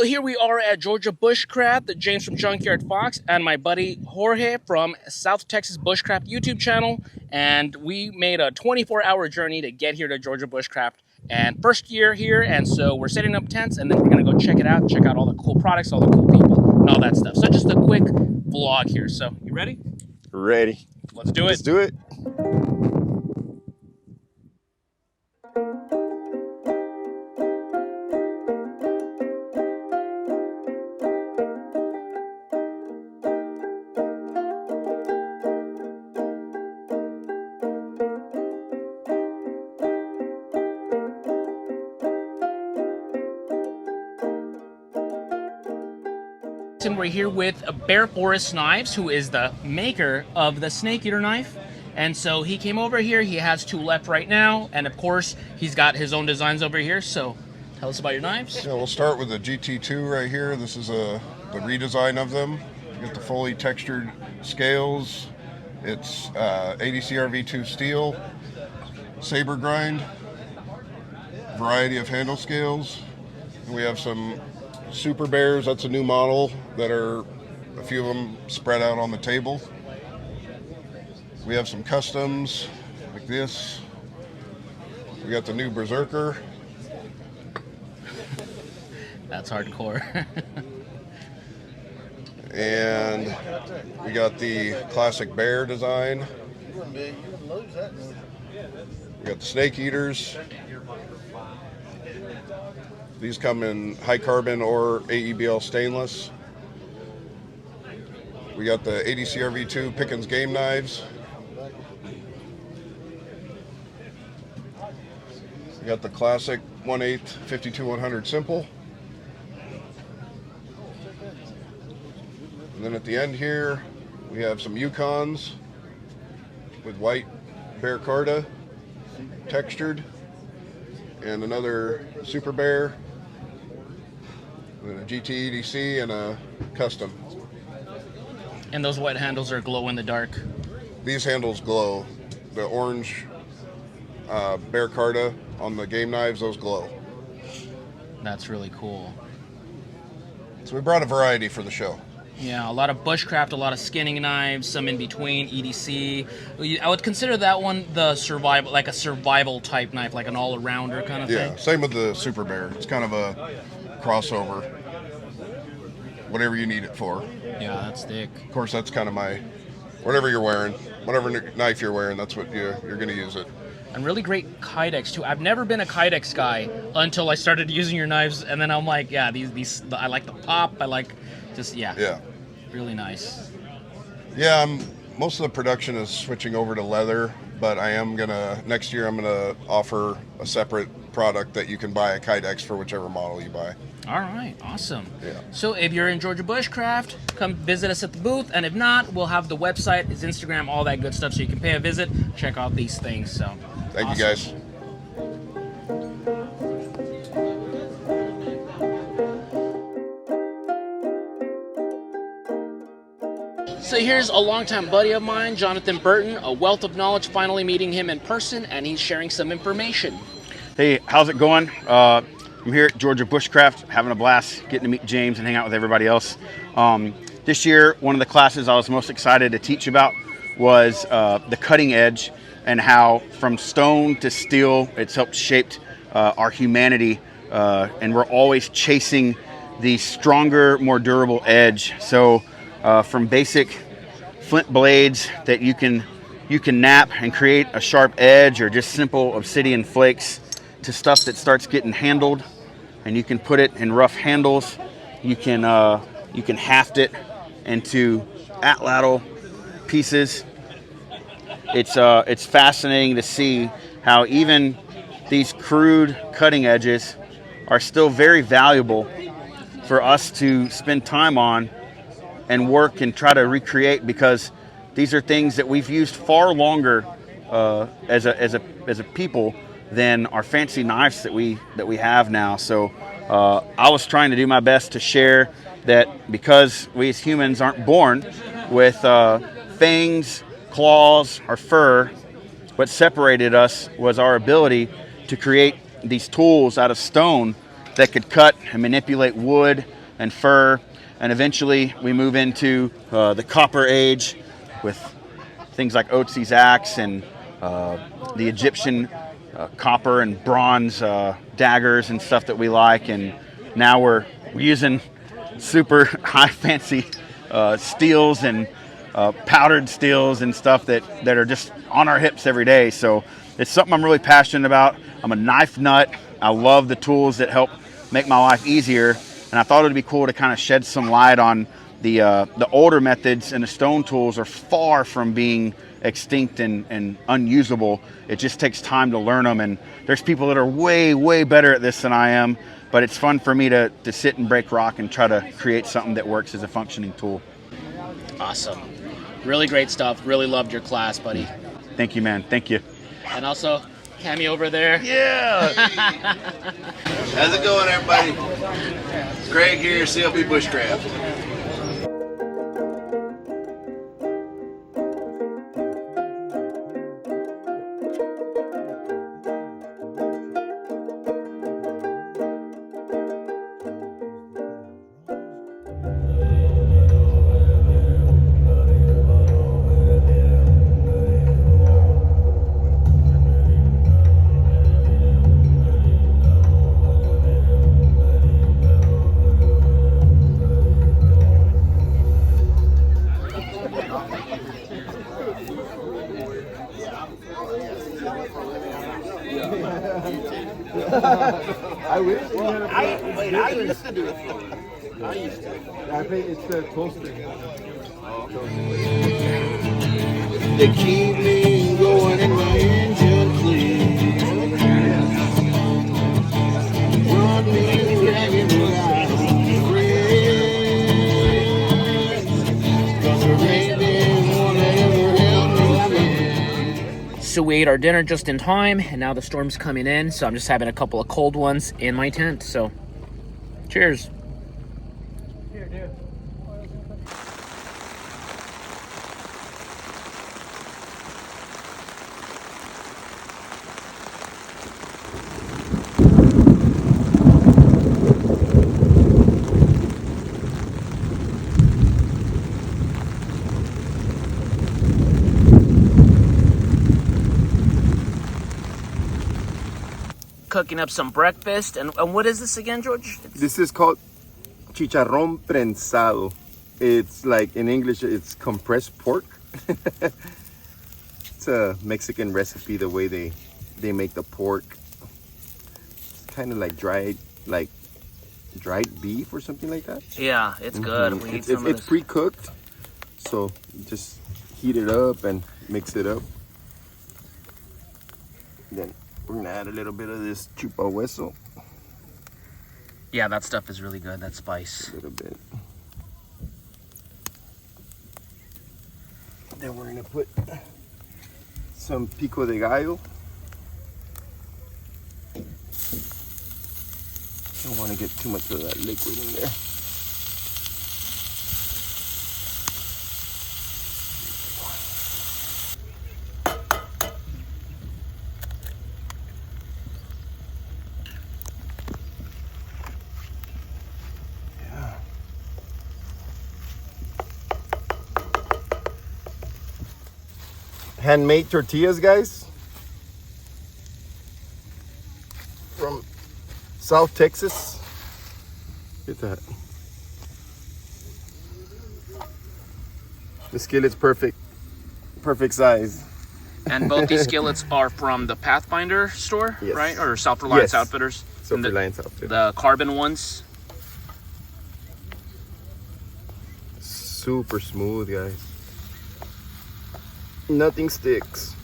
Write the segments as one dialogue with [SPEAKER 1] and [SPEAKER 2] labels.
[SPEAKER 1] So here we are at Georgia Bushcraft, James from Junkyard Fox, and my buddy Jorge from South Texas Bushcraft YouTube channel. And we made a 24-hour journey to get here to Georgia Bushcraft. And first year here, and so we're setting up tents, and then we're gonna go check it out, check out all the cool products, all the cool people, and all that stuff. So just a quick vlog here. So you ready?
[SPEAKER 2] Ready.
[SPEAKER 1] Let's do it.
[SPEAKER 2] Let's do it.
[SPEAKER 1] And we're here with Bear Forest Knives, who is the maker of the snake eater knife. And so he came over here. He has two left right now, and of course he's got his own designs over here. So tell us about your knives.
[SPEAKER 2] Yeah, we'll start with the GT2 right here. This is the redesign of them. You get the fully textured scales. It's ADCR V2 steel, saber grind, variety of handle scales. And we have some Super Bears. That's a new model that are a few of them spread out on the table. We have some customs like this. We got the new Berserker.
[SPEAKER 1] That's hardcore.
[SPEAKER 2] And we got the classic bear design. We got the snake eaters. These come in high carbon or AEBL stainless. We got the ADCR V2 Pickens game knives. We got the classic 1/8 52-100 simple. And then at the end here, we have some Yukons with white bear carta, textured, and another Super Bear, and a GT EDC, and a custom.
[SPEAKER 1] And those white handles are glow in the dark.
[SPEAKER 2] These handles glow. The orange bear carta on the game knives, those glow.
[SPEAKER 1] That's really cool.
[SPEAKER 2] So we brought a variety for the show.
[SPEAKER 1] Yeah, a lot of bushcraft, a lot of skinning knives, some in between, EDC. I would consider that one the survival, like a survival type knife, like an all-arounder kind of thing.
[SPEAKER 2] Yeah, same with the Super Bear. It's kind of a crossover, whatever you need it for.
[SPEAKER 1] Yeah, that's thick.
[SPEAKER 2] Of course, that's kind of whatever you're wearing, whatever knife you're wearing, that's what you're going to use it.
[SPEAKER 1] And really great Kydex too. I've never been a Kydex guy until I started using your knives, and then I'm like, yeah, these I like the pop. I like just yeah, really nice.
[SPEAKER 2] Yeah, most of the production is switching over to leather, but next year I'm gonna offer a separate product that you can buy a Kydex for whichever model you buy.
[SPEAKER 1] All right, awesome.
[SPEAKER 2] Yeah.
[SPEAKER 1] So if you're in Georgia Bushcraft, come visit us at the booth, and if not, we'll have the website, his Instagram, all that good stuff, so you can pay a visit, check out these things. So
[SPEAKER 2] thank
[SPEAKER 1] awesome.
[SPEAKER 2] you guys.
[SPEAKER 1] So here's a longtime buddy of mine, Jonathan Burton, a wealth of knowledge, finally meeting him in person, and he's sharing some information.
[SPEAKER 3] Hey, how's it going? I'm here at Georgia Bushcraft, having a blast, getting to meet James and hang out with everybody else. This year, one of the classes I was most excited to teach about was the cutting edge, and how from stone to steel, it's helped shape our humanity, and we're always chasing the stronger, more durable edge. So from basic flint blades that you can nap and create a sharp edge, or just simple obsidian flakes, to stuff that starts getting handled, and you can put it in rough handles. You can haft it into atlatl pieces. It's fascinating to see how even these crude cutting edges are still very valuable for us to spend time on and work and try to recreate, because these are things that we've used far longer as a people than our fancy knives that we have now. So I was trying to do my best to share that, because we as humans aren't born with fangs, claws, or fur. What separated us was our ability to create these tools out of stone that could cut and manipulate wood and fur. And eventually we move into the copper age with things like Otzi's axe and the Egyptian copper and bronze daggers and stuff that we like. And now we're using super high fancy steels and powdered steels and stuff that are just on our hips every day. So it's something I'm really passionate about. I'm a knife nut. I love the tools that help make my life easier. And I thought it'd be cool to kind of shed some light on the older methods, and the stone tools are far from being extinct and unusable. It just takes time to learn them, and there's people that are way better at this than I am, but it's fun for me to sit and break rock and try to create something that works as a functioning tool.
[SPEAKER 1] Awesome. Really great stuff. Really loved your class, buddy.
[SPEAKER 3] Thank you, man. Thank you.
[SPEAKER 1] And also, Cammy over there.
[SPEAKER 3] Yeah.
[SPEAKER 4] How's it going, everybody? It's Greg here, CLP Bushcraft.
[SPEAKER 5] I used to do it. I think it's the toaster.
[SPEAKER 4] They keep me going and my engine clean. Run me dragging without regret. 'Cause there ain't been one that ever held me.
[SPEAKER 1] So we ate our dinner just in time, and now the storm's coming in, so I'm just having a couple of cold ones in my tent. So cheers. Cooking up some breakfast, and what is this again, George?
[SPEAKER 5] This is called chicharrón prensado. It's like, in English, it's compressed pork. It's a Mexican recipe, the way they make the pork. It's kind of like dried beef or something like that.
[SPEAKER 1] Yeah, it's good. We need some of
[SPEAKER 5] It's
[SPEAKER 1] this.
[SPEAKER 5] pre-cooked, so you just heat it up and mix it up. Then we're gonna add a little bit of this chupa hueso.
[SPEAKER 1] Yeah, that stuff is really good, that spice.
[SPEAKER 5] A little bit. Then we're gonna put some pico de gallo. Don't want to get too much of that liquid in there. Handmade tortillas, guys, from South Texas. Look at that. The skillet's perfect size.
[SPEAKER 1] And both these skillets are from the Pathfinder store,
[SPEAKER 5] Yes.
[SPEAKER 1] right? Or Self-Reliance
[SPEAKER 5] Yes.
[SPEAKER 1] Outfitters.
[SPEAKER 5] Self-Reliance Outfitters.
[SPEAKER 1] The carbon ones.
[SPEAKER 5] Super smooth, guys. Nothing sticks.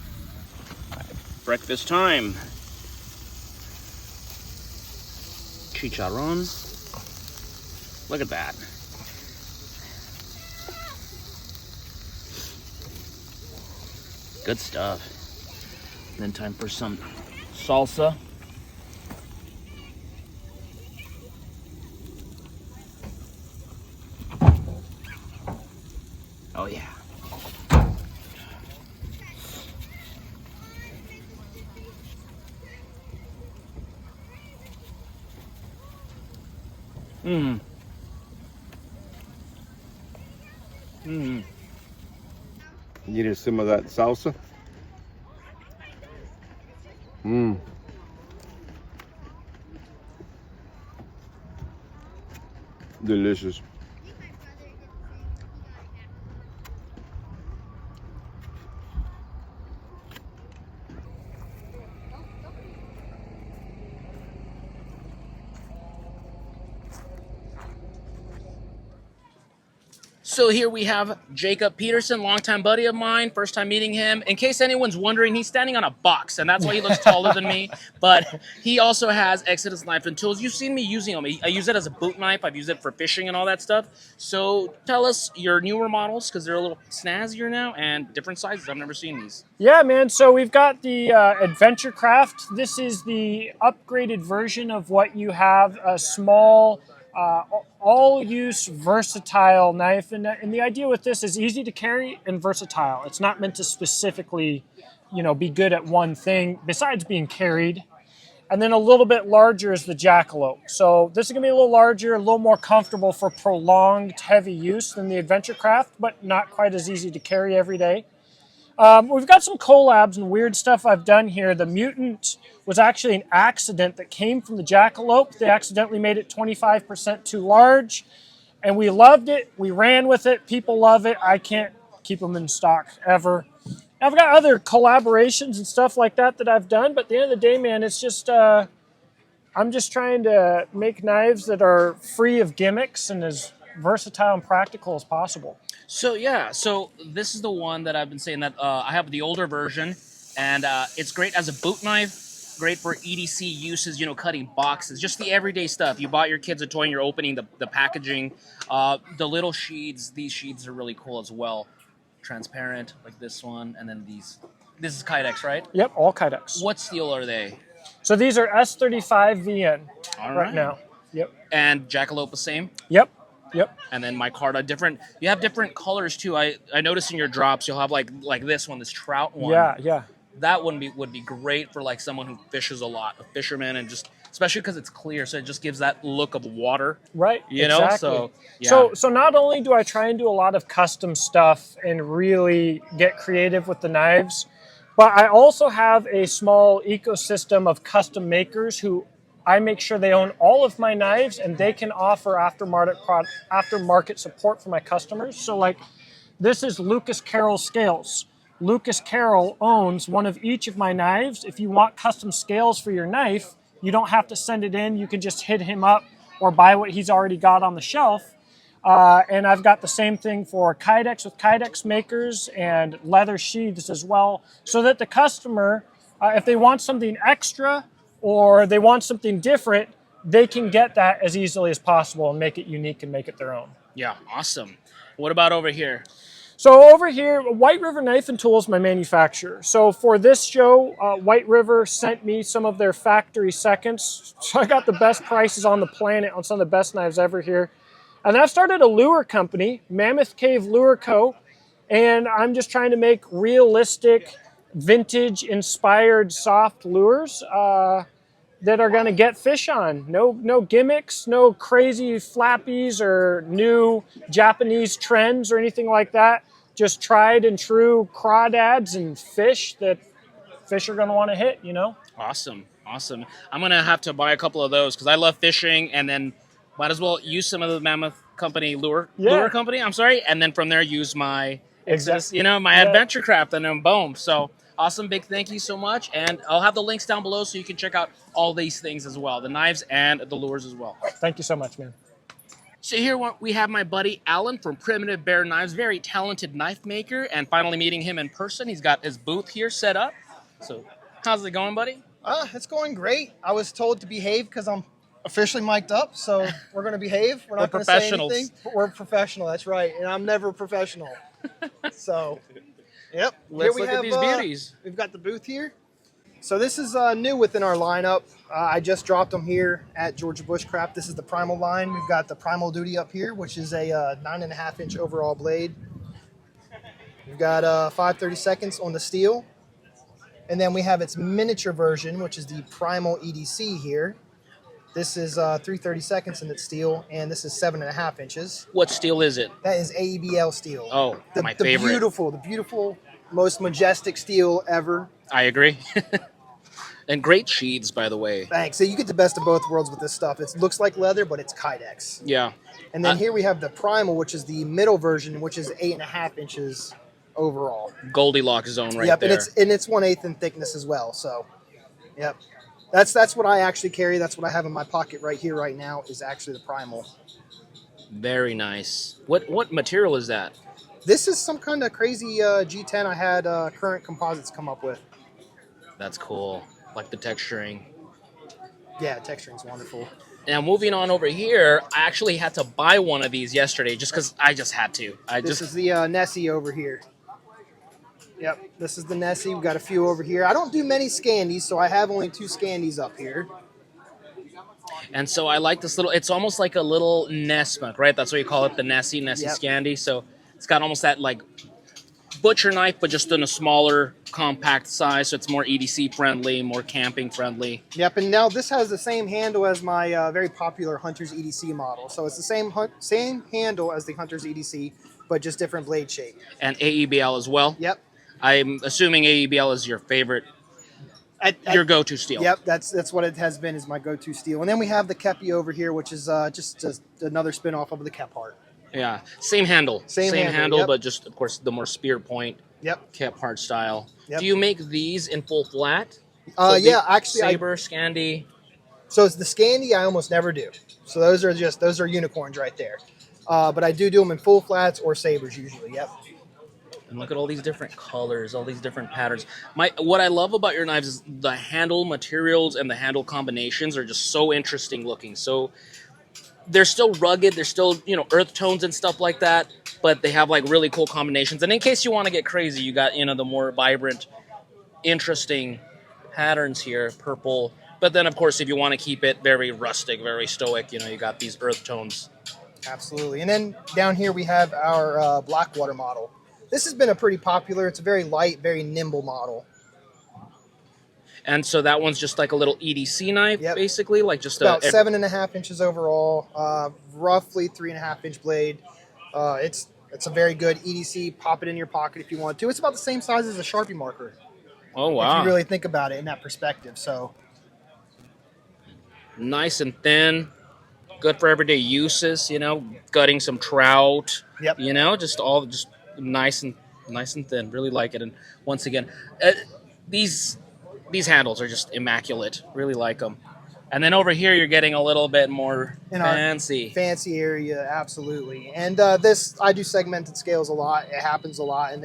[SPEAKER 1] Breakfast time. Chicharron. Look at that. Good stuff. And then time for some salsa. Oh yeah. Mm. Mm.
[SPEAKER 5] You need some of that salsa. Mmm. Delicious.
[SPEAKER 1] So here we have Jacob Peterson, longtime buddy of mine, first time meeting him. In case anyone's wondering, he's standing on a box, and that's why he looks taller than me. But he also has Exodus knives and tools. You've seen me using them. I use it as a boot knife. I've used it for fishing and all that stuff. So tell us your newer models, because they're a little snazzier now and different sizes. I've never seen these.
[SPEAKER 6] Yeah, man. So we've got the Adventure Craft. This is the upgraded version of what you have, a small, all-use, versatile knife. And the idea with this is easy to carry and versatile. It's not meant to specifically, be good at one thing besides being carried. And then a little bit larger is the Jackalope. So this is going to be a little larger, a little more comfortable for prolonged, heavy use than the Adventure Craft, but not quite as easy to carry every day. We've got some collabs and weird stuff I've done here. The Mutant was actually an accident that came from the Jackalope. They accidentally made it 25% too large, and we loved it. We ran with it. People love it. I can't keep them in stock ever. I've got other collaborations and stuff like that I've done, but at the end of the day, man, it's just I'm just trying to make knives that are free of gimmicks and as versatile and practical as possible.
[SPEAKER 1] So yeah, so this is the one that I've been saying that I have the older version, and it's great as a boot knife, great for EDC uses, cutting boxes, just the everyday stuff. You bought your kids a toy and you're opening the packaging. The little sheets, these sheets are really cool as well. Transparent, like this one, and then these. This is Kydex, right?
[SPEAKER 6] Yep, all Kydex.
[SPEAKER 1] What steel are they?
[SPEAKER 6] So these are S35 VN
[SPEAKER 1] All
[SPEAKER 6] right now. Yep.
[SPEAKER 1] And Jackalope the same?
[SPEAKER 6] Yep.
[SPEAKER 1] And then micarta, different. You have different colors too. I noticed in your drops you'll have like this one, this trout one.
[SPEAKER 6] Yeah.
[SPEAKER 1] That one would be great for like someone who fishes a lot, a fisherman, and just especially because it's clear, so it just gives that look of water.
[SPEAKER 6] Right.
[SPEAKER 1] You know.
[SPEAKER 6] Exactly.
[SPEAKER 1] So yeah.
[SPEAKER 6] So not only do I try and do a lot of custom stuff and really get creative with the knives, but I also have a small ecosystem of custom makers who I make sure they own all of my knives and they can offer aftermarket support for my customers. So like this is Lucas Carroll Scales. Lucas Carroll owns one of each of my knives. If you want custom scales for your knife, you don't have to send it in. You can just hit him up or buy what he's already got on the shelf. And I've got the same thing for Kydex with Kydex makers and leather sheaths as well, so that the customer, if they want something extra or they want something different, they can get that as easily as possible and make it unique and make it their own.
[SPEAKER 1] Yeah, awesome. What about over here?
[SPEAKER 6] So over here, White River Knife and Tools, my manufacturer. So for this show, White River sent me some of their factory seconds. So I got the best prices on the planet on some of the best knives ever here. And I've started a lure company, Mammoth Cave Lure Co. And I'm just trying to make realistic, vintage-inspired soft lures that are going to get fish on. No gimmicks, no crazy flappies or new Japanese trends or anything like that. Just tried and true crawdads and fish that fish are going to want to hit,
[SPEAKER 1] Awesome. I'm going to have to buy a couple of those because I love fishing, and then might as well use some of the Mammoth Company lure company, and then from there use my Exodus, my Adventure Craft, and then boom. So awesome, big thank you so much, and I'll have the links down below so you can check out all these things as well, the knives and the lures as well.
[SPEAKER 6] Thank you so much, man.
[SPEAKER 1] So here we have my buddy Alan from Primitive Bear Knives, very talented knife maker, and finally meeting him in person. He's got his booth here set up. So how's it going, buddy?
[SPEAKER 7] It's going great. I was told to behave because I'm officially mic'd up, so we're going to behave. We're not going to say anything. We're professional, that's right, and I'm never professional. So, yep.
[SPEAKER 1] Let's look at these beauties.
[SPEAKER 7] We've got the booth here. So this is new within our lineup. I just dropped them here at Georgia Bushcraft. This is the Primal line. We've got the Primal Duty up here, which is a 9.5-inch overall blade. We've got 5/32 on the steel. And then we have its miniature version, which is the Primal EDC here. This is 3/32 in its steel, and this is 7.5 inches.
[SPEAKER 1] What steel is it?
[SPEAKER 7] That is AEBL steel.
[SPEAKER 1] Oh, my
[SPEAKER 7] the
[SPEAKER 1] favorite.
[SPEAKER 7] the beautiful, most majestic steel ever.
[SPEAKER 1] I agree. And great sheaths, by the way.
[SPEAKER 7] Thanks. So you get the best of both worlds with this stuff. It looks like leather, but it's Kydex.
[SPEAKER 1] Yeah.
[SPEAKER 7] And then here we have the Primal, which is the middle version, which is 8.5 inches overall.
[SPEAKER 1] Goldilocks zone right
[SPEAKER 7] Yep,
[SPEAKER 1] there.
[SPEAKER 7] and it's 1/8 in thickness as well. So, yep, that's what I actually carry. That's what I have in my pocket right here, right now. Is actually the Primal.
[SPEAKER 1] Very nice. What material is that?
[SPEAKER 7] This is some kind of crazy G10 I had Current Composites come up with.
[SPEAKER 1] That's cool. Like the texturing.
[SPEAKER 7] Yeah, texturing's wonderful.
[SPEAKER 1] Now moving on over here, I actually had to buy one of these yesterday just because I just had to.
[SPEAKER 7] This is the Nessie over here. Yep, this is the Nessie. We've got a few over here. I don't do many Scandies, so I have only 2 Scandies up here.
[SPEAKER 1] And so I like this little, it's almost like a little Nessmuk, right? That's what you call it, the Nessie
[SPEAKER 7] Yep.
[SPEAKER 1] Scandi. So it's got almost that like butcher knife, but just in a smaller, compact size. So it's more EDC friendly, more camping friendly.
[SPEAKER 7] Yep, and now this has the same handle as my very popular Hunter's EDC model. So it's the same handle as the Hunter's EDC, but just different blade shape.
[SPEAKER 1] And AEBL as well.
[SPEAKER 7] Yep.
[SPEAKER 1] I'm assuming AEBL is your favorite, your go-to steel.
[SPEAKER 7] Yep, that's what it has been, is my go-to steel. And then we have the Kepi over here, which is just another spin-off of the Kephart.
[SPEAKER 1] Yeah, same handle.
[SPEAKER 7] Same handle, yep.
[SPEAKER 1] But just, of course, the more spear point.
[SPEAKER 7] Yep.
[SPEAKER 1] Kephart style.
[SPEAKER 7] Yep.
[SPEAKER 1] Do you make these in full flat?
[SPEAKER 7] Yeah, actually,
[SPEAKER 1] Saber, Scandi.
[SPEAKER 7] So it's the Scandi I almost never do. So those are unicorns right there. But I do them in full flats or sabers usually. Yep.
[SPEAKER 1] And look at all these different colors, all these different patterns. What I love about your knives is the handle materials and the handle combinations are just so interesting looking. So they're still rugged, they're still, earth tones and stuff like that, but they have like really cool combinations. And in case you want to get crazy, you got, the more vibrant, interesting patterns here, purple. But then of course, if you want to keep it very rustic, very stoic, you got these earth tones.
[SPEAKER 7] Absolutely. And then down here we have our Blackwater model. This has been a pretty popular, it's a very light, very nimble model.
[SPEAKER 1] And so that one's just like a little EDC knife,
[SPEAKER 7] Yep.
[SPEAKER 1] basically, like just
[SPEAKER 7] about 7.5 inches overall, roughly 3.5 inch blade. It's a very good EDC. Pop it in your pocket if you want to. It's about the same size as a Sharpie marker.
[SPEAKER 1] Oh wow!
[SPEAKER 7] If you really think about it in that perspective. So
[SPEAKER 1] nice and thin, good for everyday uses. Gutting some trout.
[SPEAKER 7] Yep.
[SPEAKER 1] Just nice and thin. Really like it. And once again, these handles are just immaculate. Really like them. And then over here, you're getting a little bit more fancy.
[SPEAKER 7] Fancy area, absolutely. And I do segmented scales a lot. It happens a lot, and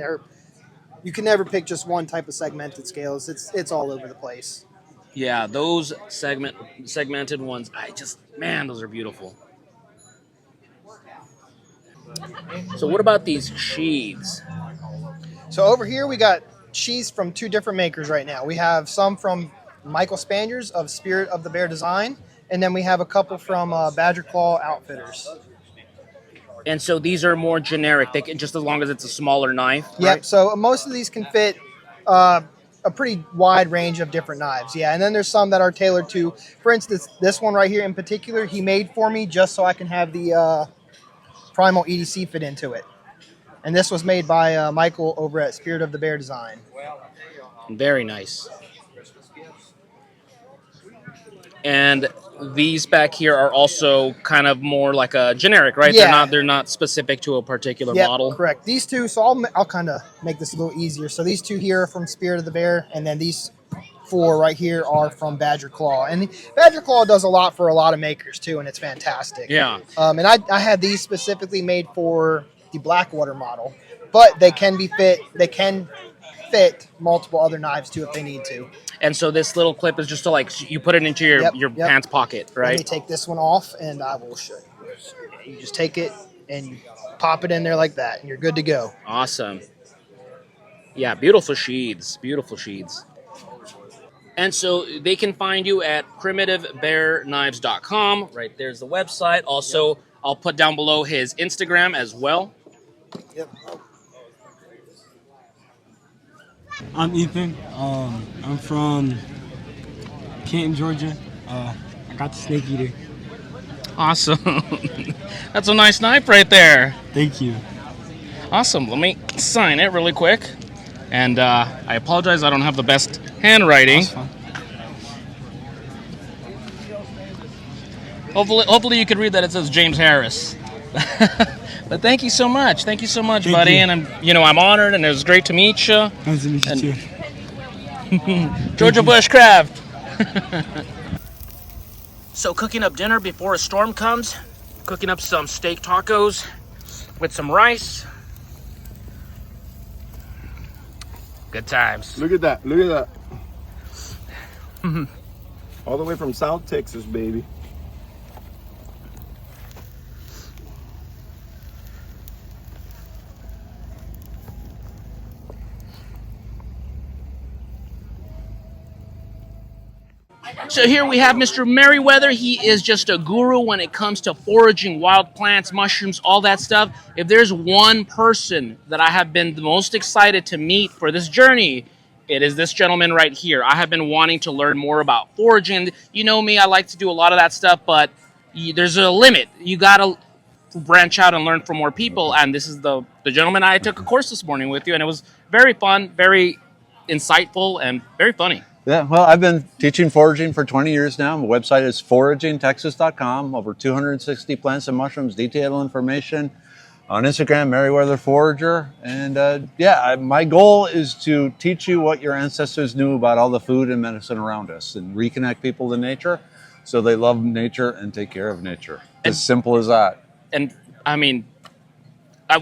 [SPEAKER 7] you can never pick just one type of segmented scales. It's all over the place.
[SPEAKER 1] Yeah, those segmented ones, those are beautiful. So what about these sheaths?
[SPEAKER 7] So over here we got sheaths from 2 different makers right now. We have some from Michael Spaniers of Spirit of the Bear Design, and then we have a couple from Badger Claw Outfitters.
[SPEAKER 1] And so these are more generic. They can, just as long as it's a smaller knife.
[SPEAKER 7] Yep.
[SPEAKER 1] Right?
[SPEAKER 7] So most of these can fit a pretty wide range of different knives. Yeah. And then there's some that are tailored to, for instance, this one right here in particular, he made for me just so I can have the Primal EDC fit into it. And this was made by Michael over at Spirit of the Bear Design.
[SPEAKER 1] Very nice. And these back here are also kind of more like a generic, right?
[SPEAKER 7] Yeah.
[SPEAKER 1] They're not specific to a particular
[SPEAKER 7] Yep,
[SPEAKER 1] model.
[SPEAKER 7] correct. These 2, so I'll kind of make this a little easier. So these 2 here are from Spirit of the Bear, and then these 4 right here are from Badger Claw. And Badger Claw does a lot for a lot of makers too, and it's fantastic.
[SPEAKER 1] Yeah.
[SPEAKER 7] And I had these specifically made for the Blackwater model, but they can fit multiple other knives too if they need to.
[SPEAKER 1] And so this little clip is just to you put it into your pants pocket, right?
[SPEAKER 7] Let me take this one off and I will show you. You just take it and you pop it in there like that and you're good to go.
[SPEAKER 1] Awesome. Yeah, beautiful sheaths. Beautiful sheaths. And so they can find you at primitivebearknives.com. Right there's the website. Also, I'll put down below his Instagram as well.
[SPEAKER 7] Yep.
[SPEAKER 8] I'm Ethan. I'm from Canton, Georgia. I Got the snake eater.
[SPEAKER 1] Awesome. That's a nice knife right there.
[SPEAKER 8] Thank you.
[SPEAKER 1] Awesome. Let me sign it really quick. And I apologize, I don't have the best handwriting.
[SPEAKER 8] That's fine.
[SPEAKER 1] Hopefully you could read that it says James Harris. But thank you so much. Thank you so much,
[SPEAKER 8] Thank
[SPEAKER 1] buddy.
[SPEAKER 8] you.
[SPEAKER 1] And I'm honored, and it was great to meet you.
[SPEAKER 8] Nice to meet you too.
[SPEAKER 1] Georgia Bushcraft. So cooking up dinner before a storm comes. Cooking up some steak tacos with some rice. Good times.
[SPEAKER 5] Look at that. Look at that. All the way from South Texas, baby.
[SPEAKER 1] So here we have Mr. Merriweather. He is just a guru when it comes to foraging wild plants, mushrooms, all that stuff. If there's one person that I have been the most excited to meet for this journey, it is this gentleman right here. I have been wanting to learn more about foraging. You know me, I like to do a lot of that stuff, but there's a limit. You gotta branch out and learn from more people, and this is the gentleman I took a course this morning with you, and it was very fun, very insightful, and very funny.
[SPEAKER 9] Yeah, well, I've been teaching foraging for 20 years now. My website is foragingtexas.com. Over 260 plants and mushrooms, detailed information. On Instagram, Merriweather Forager. And my goal is to teach you what your ancestors knew about all the food and medicine around us and reconnect people to nature so they love nature and take care of nature. As simple as that.
[SPEAKER 1] And I mean,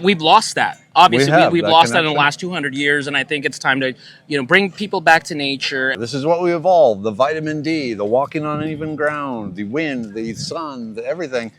[SPEAKER 1] we've lost that. Obviously, we've lost that in the last 200 years, and I think it's time to, bring people back to nature.
[SPEAKER 9] This is what we evolved: the vitamin D, the walking on uneven ground, the wind, the sun, everything.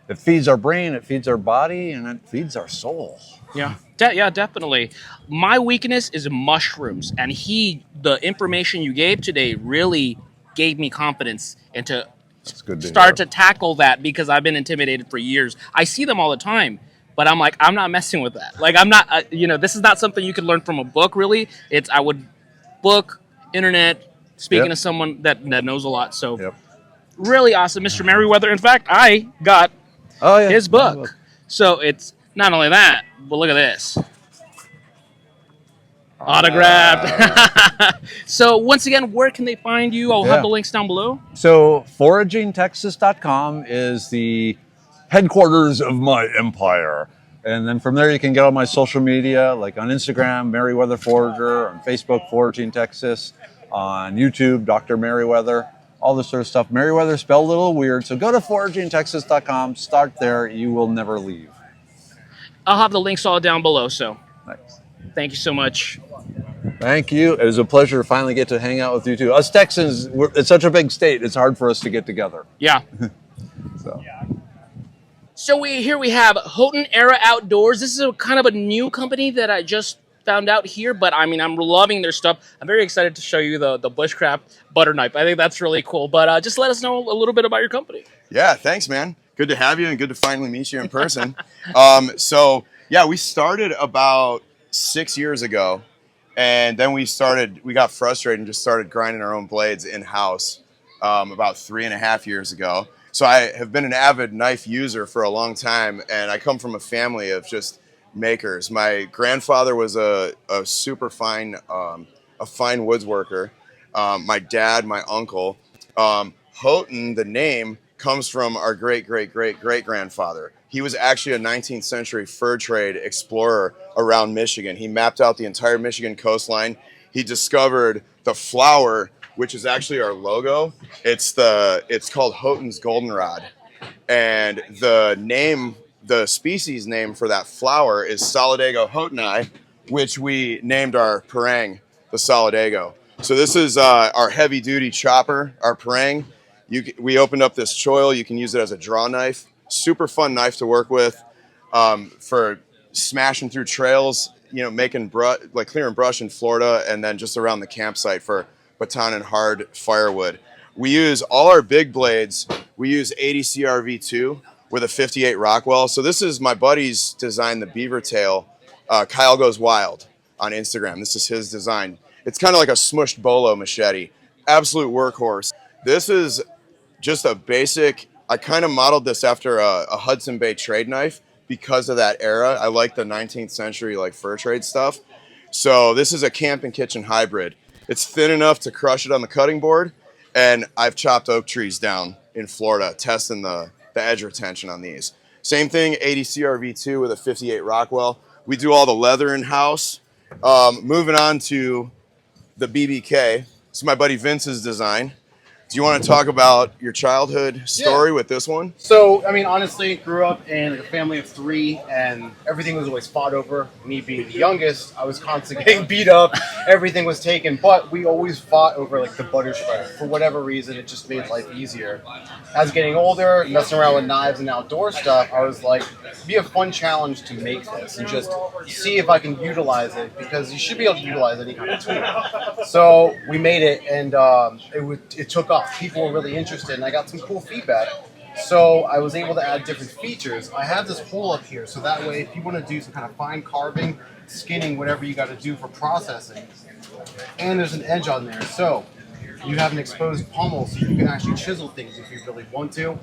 [SPEAKER 9] It feeds our brain, it feeds our body, and it feeds our soul.
[SPEAKER 1] Yeah, definitely. My weakness is mushrooms, and the information you gave today really gave me confidence into start to tackle that, because I've been intimidated for years. I see them all the time. But I'm like, I'm not messing with that. Like, I'm not, this is not something you can learn from a book, really. I would book, internet, speaking to someone that knows a lot. So, really awesome, Mr. Merriweather. In fact, I got his book. So, it's not only that, but look at this. Autographed. So, once again, where can they find you? I'll have the links down below.
[SPEAKER 9] So, foragingtexas.com is the headquarters of my empire. And then from there you can get all my social media, like on Instagram, Merriweather Forager, on Facebook, Foraging Texas, on YouTube, Dr. Merriweather, all this sort of stuff. Merriweather spelled a little weird, so go to foragingtexas.com, start there, you will never leave.
[SPEAKER 1] I'll have the links all down below, so thank you so much.
[SPEAKER 9] Thank you. It was a pleasure to finally get to hang out with you too. Us Texans, it's such a big state, it's hard for us to get together.
[SPEAKER 1] Yeah. So here we have Houghton Era Outdoors. This is a kind of a new company that I just found out here, but I mean, I'm loving their stuff. I'm very excited to show you the Bushcraft butter knife. I think that's really cool, but just let us know a little bit about your company.
[SPEAKER 10] Yeah, thanks, man. Good to have you and good to finally meet you in person. We started about 6 years ago, and then we got frustrated and just started grinding our own blades in-house about 3.5 years ago. So I have been an avid knife user for a long time, and I come from a family of just makers. My grandfather was a super fine, fine woodworker. My dad, my uncle. Houghton, the name, comes from our great-great-great-great-grandfather. He was actually a 19th century fur trade explorer around Michigan. He mapped out the entire Michigan coastline. He discovered the flower, which is actually our logo. It's called Houghton's Goldenrod. And the species name for that flower is Solidago houghtoni, which we named our parang, the Solidago. So this is our heavy duty chopper, our parang. We opened up this choil. You can use it as a draw knife. Super fun knife to work with for smashing through trails, making clearing brush in Florida, and then just around the campsite for baton and hard firewood. We use all our big blades. We use 80 CRV2 with a 58 Rockwell. So this is my buddy's design, the beaver tail. Kyle Goes Wild on Instagram. This is his design. It's kind of like a smushed bolo machete. Absolute workhorse. This is just a basic, I kind of modeled this after a Hudson Bay trade knife because of that era. I like the 19th century like fur trade stuff. So this is a camp and kitchen hybrid. It's thin enough to crush it on the cutting board, and I've chopped oak trees down in Florida testing the edge retention on these. Same thing, 80 CRV2 with a 58 Rockwell. We do all the leather in-house. Moving on to the BBK. This is my buddy Vince's design. Do you want to talk about your childhood story with this one?
[SPEAKER 8] So, I mean, honestly, grew up in a family of 3, and everything was always fought over. Me being the youngest, I was constantly getting beat up. Everything was taken, but we always fought over like the butter shredder. For whatever reason, it just made life easier. As getting older, messing around with knives and outdoor stuff, I was like, it'd be a fun challenge to make this and just see if I can utilize it, because you should be able to utilize any kind of tool. So we made it, and it took off. People were really interested, and I got some cool feedback. So I was able to add different features. I have this hole up here, so that way if you want to do some kind of fine carving, skinning, whatever you got to do for processing, and there's an edge on there. So you have an exposed pommel, so you can actually chisel things if you really want to.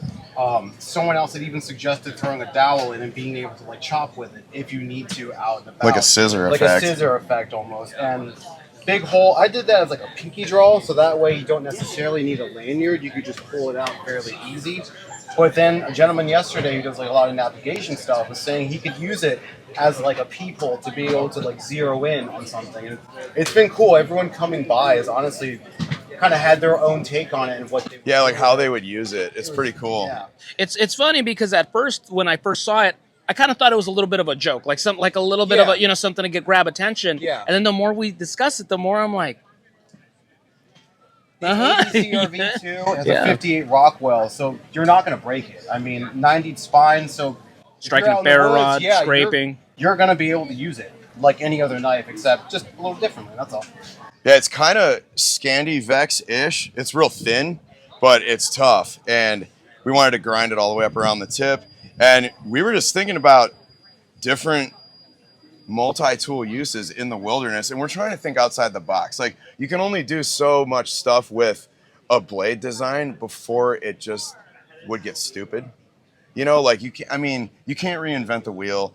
[SPEAKER 8] Someone else had even suggested throwing a dowel in and being able to like chop with it if you need to out and about.
[SPEAKER 10] Like a scissor effect.
[SPEAKER 8] Like a scissor effect almost. And big hole. I did that as like a pinky draw, so that way you don't necessarily need a lanyard. You could just pull it out fairly easy. But then a gentleman yesterday who does like a lot of navigation stuff was saying he could use it as like a peephole to be able to like zero in on something. And it's been cool. Everyone coming by has honestly kind of had their own take on it and what they
[SPEAKER 10] like how they would use it. It's pretty cool.
[SPEAKER 8] Yeah.
[SPEAKER 1] It's funny because at first, when I first saw it, I kind of thought it was a little bit of a joke, like a little bit of a, something to grab attention.
[SPEAKER 8] Yeah.
[SPEAKER 1] And then the more we discuss it, the more I'm like,
[SPEAKER 8] CRV2 has a 58 Rockwell, so you're not going to break it. I mean, 90 spine, so
[SPEAKER 1] striking a ferro rod, scraping.
[SPEAKER 8] You're going to be able to use it like any other knife, except just a little differently. That's all.
[SPEAKER 10] Yeah, it's kind of Scandi Vex-ish. It's real thin, but it's tough. And we wanted to grind it all the way up around the tip. And we were just thinking about different multi-tool uses in the wilderness, and we're trying to think outside the box. Like, you can only do so much stuff with a blade design before it just would get stupid. Like you can't reinvent the wheel.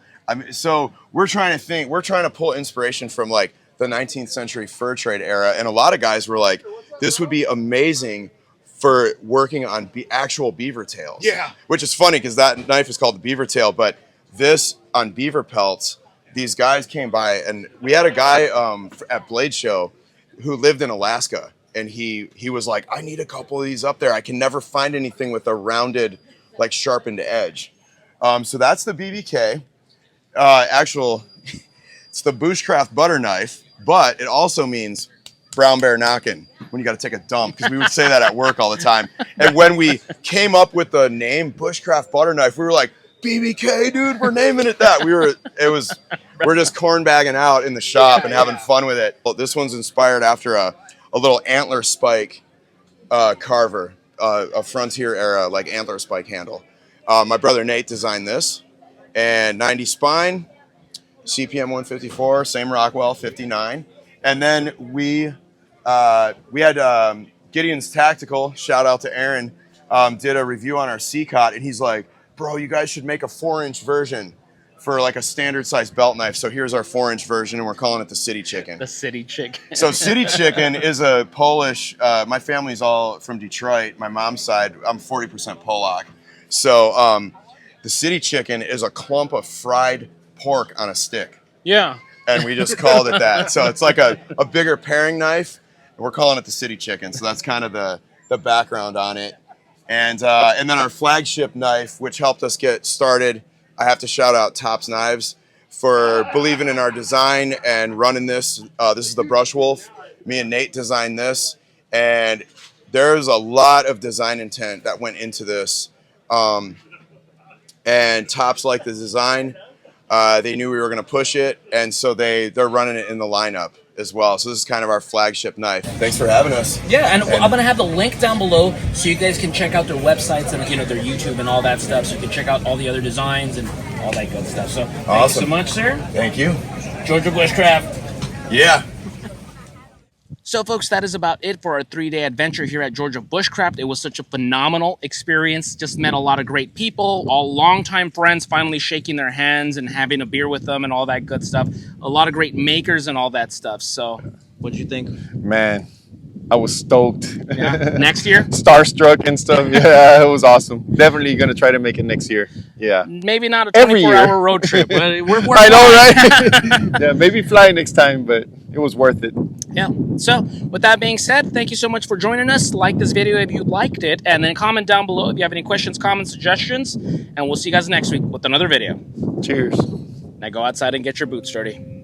[SPEAKER 10] So we're trying to pull inspiration from like the 19th century fur trade era, and a lot of guys were like, this would be amazing for working on actual beaver tails. Yeah. Which is funny because that knife is called the beaver tail, but this on beaver pelts, these guys came by, and we had a guy at Blade Show who lived in Alaska, and he was like, I need a couple of these up there. I can never find anything with a rounded, like sharpened edge. So that's the BBK. It's the Bushcraft butter knife, but it also means brown bear knocking when you got to take a dump, because we would say that at work all the time. And when we came up with the name Bushcraft butter knife, we were like, BBK, dude, we're naming it that. We're just corn bagging out in the shop and having fun with it. Well, this one's inspired after a little antler spike carver, a Frontier era like antler spike handle. My brother Nate designed this, and 90 spine, CPM 154, same Rockwell 59, and then we had Gideon's Tactical, shout out to Aaron, did a review on our C-Cot, and he's like, bro, you guys should make a 4-inch version for like a standard size belt knife. So here's our 4-inch version, and we're calling it the City Chicken.
[SPEAKER 1] The City Chicken.
[SPEAKER 10] So City Chicken is a Polish, my family's all from Detroit. My mom's side, I'm 40% Polak. So the City Chicken is a clump of fried pork on a stick.
[SPEAKER 1] Yeah.
[SPEAKER 10] And we just called it that. So it's like a bigger paring knife, and we're calling it the City Chicken. So that's kind of the background on it. And then our flagship knife, which helped us get started, I have to shout out Tops Knives for believing in our design and running this. This is the Brush Wolf. Me and Nate designed this, and there's a lot of design intent that went into this. And Tops liked the design. They knew we were going to push it, and so they're running it in the lineup as well. So this is kind of our flagship knife. Thanks for having us.
[SPEAKER 1] Yeah, and I'm going to have the link down below so you guys can check out their websites and their YouTube and all that stuff, so you can check out all the other designs and all that good stuff. So thank you so much, sir.
[SPEAKER 10] Thank you.
[SPEAKER 1] Georgia Bushcraft.
[SPEAKER 10] Yeah.
[SPEAKER 1] So, folks, that is about it for our 3-day adventure here at Georgia Bushcraft. It was such a phenomenal experience. Just met a lot of great people, all longtime friends, finally shaking their hands and having a beer with them and all that good stuff. A lot of great makers and all that stuff. So, what did you think?
[SPEAKER 5] Man, I was stoked.
[SPEAKER 1] Yeah. Next year?
[SPEAKER 5] Starstruck and stuff. Yeah, it was awesome. Definitely going to try to make it next year. Yeah.
[SPEAKER 1] Maybe not a
[SPEAKER 5] Every year.
[SPEAKER 1] 24-hour road trip, but we're
[SPEAKER 5] I know, right? Yeah, maybe fly next time, but it was worth it.
[SPEAKER 1] Yeah. So, with that being said, thank you so much for joining us. Like this video if you liked it, and then comment down below if you have any questions, comments, suggestions, and we'll see you guys next week with another video.
[SPEAKER 5] Cheers.
[SPEAKER 1] Now go outside and get your boots dirty.